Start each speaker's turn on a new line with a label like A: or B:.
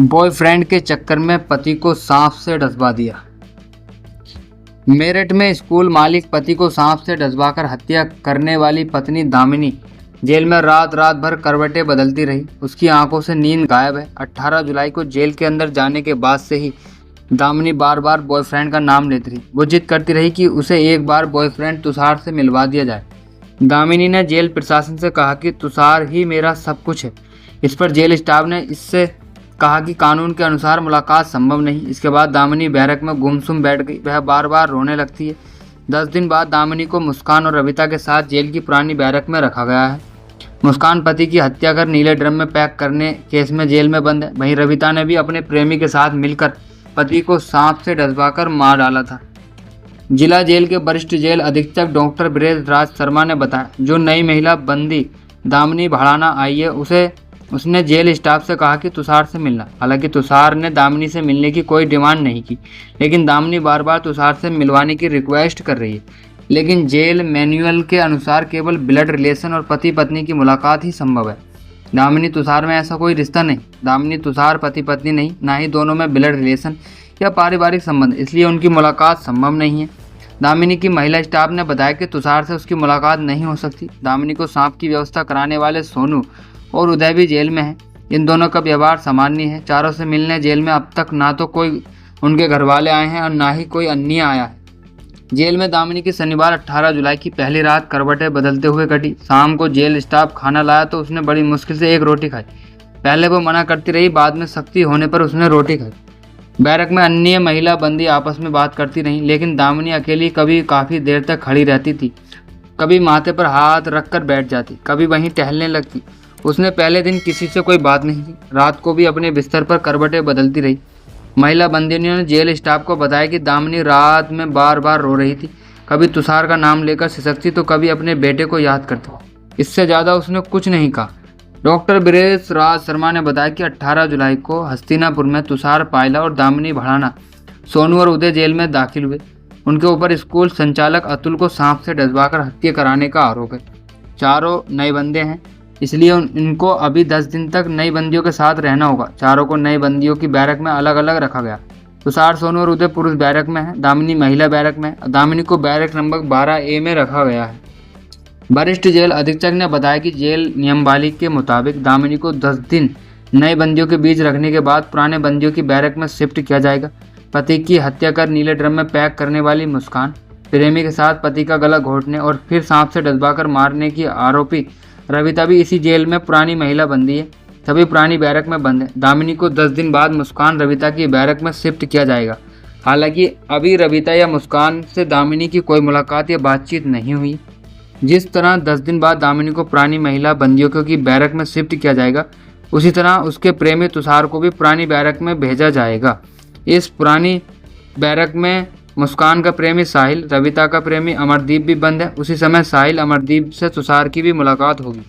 A: Boyfriend के चक्कर में पति को सांप से डसवा दिया। मेरठ में स्कूल मालिक पति को सांप से डसवाकर हत्या करने वाली पत्नी दामिनी जेल में रात रात भर करवटें बदलती रही। उसकी आंखों से नींद गायब है। 18 जुलाई को जेल के अंदर जाने के बाद से ही दामिनी बार बार बॉयफ्रेंड का नाम लेती रही। वो जिद करती रही कि उसे एक बार बॉयफ्रेंड तुषार से मिलवा दिया जाए। दामिनी ने जेल प्रशासन से कहा कि तुषार ही मेरा सब कुछ है। इस पर जेल स्टाफ ने इससे कहा कि कानून के अनुसार मुलाकात संभव नहीं। इसके बाद दामिनी बैरक में गुमसुम बैठ गई। वह बार बार रोने लगती है। 10 दिन बाद दामिनी को मुस्कान और रविता के साथ जेल की पुरानी बैरक में रखा गया है। मुस्कान पति की हत्या कर नीले ड्रम में पैक करने केस में जेल में बंद है। वहीं रविता ने भी अपने प्रेमी के साथ मिलकर पति को सांप से डसवाकर मार डाला था। जिला जेल के वरिष्ठ जेल अधीक्षक डॉक्टर ब्रजेश राज शर्मा ने बताया, जो नई महिला बंदी दामिनी भड़ाना आई है उसने जेल स्टाफ से कहा कि तुषार से मिलना। हालांकि तुषार ने दामिनी से मिलने की कोई डिमांड नहीं की, लेकिन दामिनी बार बार तुषार से मिलवाने की रिक्वेस्ट कर रही है। लेकिन जेल मैनुअल के अनुसार केवल ब्लड रिलेशन और पति पत्नी की मुलाकात ही संभव है। दामिनी तुषार में ऐसा कोई रिश्ता नहीं। दामिनी तुषार पति पत्नी नहीं, ना ही दोनों में ब्लड रिलेशन या पारिवारिक संबंध, इसलिए उनकी मुलाकात संभव नहीं है। दामिनी की महिला स्टाफ ने बताया कि तुषार से उसकी मुलाकात नहीं हो सकती। दामिनी को सांप की व्यवस्था कराने वाले सोनू और उदय भी जेल में हैं। इन दोनों का व्यवहार सामान्य है। चारों से मिलने जेल में अब तक ना तो कोई उनके घर वाले आए हैं और ना ही कोई अन्य आया है। जेल में दामिनी की शनिवार 18 जुलाई की पहली रात करवटें बदलते हुए कटी। शाम को जेल स्टाफ खाना लाया तो उसने बड़ी मुश्किल से एक रोटी खाई। पहले वो मना करती रही, बाद में सख्ती होने पर उसने रोटी खाई। बैरक में अन्य महिला बंदी आपस में बात करती रहीं, लेकिन दामिनी अकेली कभी काफ़ी देर तक खड़ी रहती थी, कभी माथे पर हाथ रखकर बैठ जाती, कभी वहीं टहलने लगती। उसने पहले दिन किसी से कोई बात नहीं की। रात को भी अपने बिस्तर पर करवटें बदलती रही। महिला बंदियों ने जेल स्टाफ को बताया कि दामिनी रात में बार बार रो रही थी, कभी तुषार का नाम लेकर सिसकती तो कभी अपने बेटे को याद करती। इससे ज़्यादा उसने कुछ नहीं कहा। डॉक्टर ब्रजेश राज शर्मा ने बताया कि 18 जुलाई को हस्तिनापुर में तुषार पायला और दामिनी भड़ाना, सोनू और उदय जेल में दाखिल हुए। उनके ऊपर स्कूल संचालक अतुल को सांप से डसवाकर हत्या कराने का आरोप है। चारों नए बंदे हैं, इसलिए इनको अभी 10 दिन तक नई बंदियों के साथ रहना होगा। चारों को नई बंदियों की बैरक में अलग अलग रखा गया। तुषार, सोनू और उदय पुरुष बैरक में है, दामिनी महिला बैरक में है। दामिनी को बैरक नंबर 12A में रखा गया है। वरिष्ठ जेल अधीक्षक ने बताया कि जेल नियमावली के मुताबिक दामिनी को 10 दिन नए बंदियों के बीच रखने के बाद पुराने बंदियों की बैरक में शिफ्ट किया जाएगा। पति की हत्या कर नीले ड्रम में पैक करने वाली मुस्कान, प्रेमी के साथ पति का गला घोंटने और फिर सांप से डसवाकर मारने की आरोपी रविता भी इसी जेल में पुरानी महिला बंदी है। सभी पुरानी बैरक में बंद है। दामिनी को 10 दिन बाद मुस्कान रविता की बैरक में शिफ्ट किया जाएगा। हालांकि अभी रविता या मुस्कान से दामिनी की कोई मुलाकात या बातचीत नहीं हुई। जिस तरह 10 दिन बाद दामिनी को पुरानी महिला बंदियों की बैरक में शिफ्ट किया जाएगा, उसी तरह उसके प्रेमी तुषार को भी पुरानी बैरक में भेजा जाएगा। इस पुरानी बैरक में मुस्कान का प्रेमी साहिल, रविता का प्रेमी अमरदीप भी बंद है। उसी समय साहिल अमरदीप से तुषार की भी मुलाकात होगी।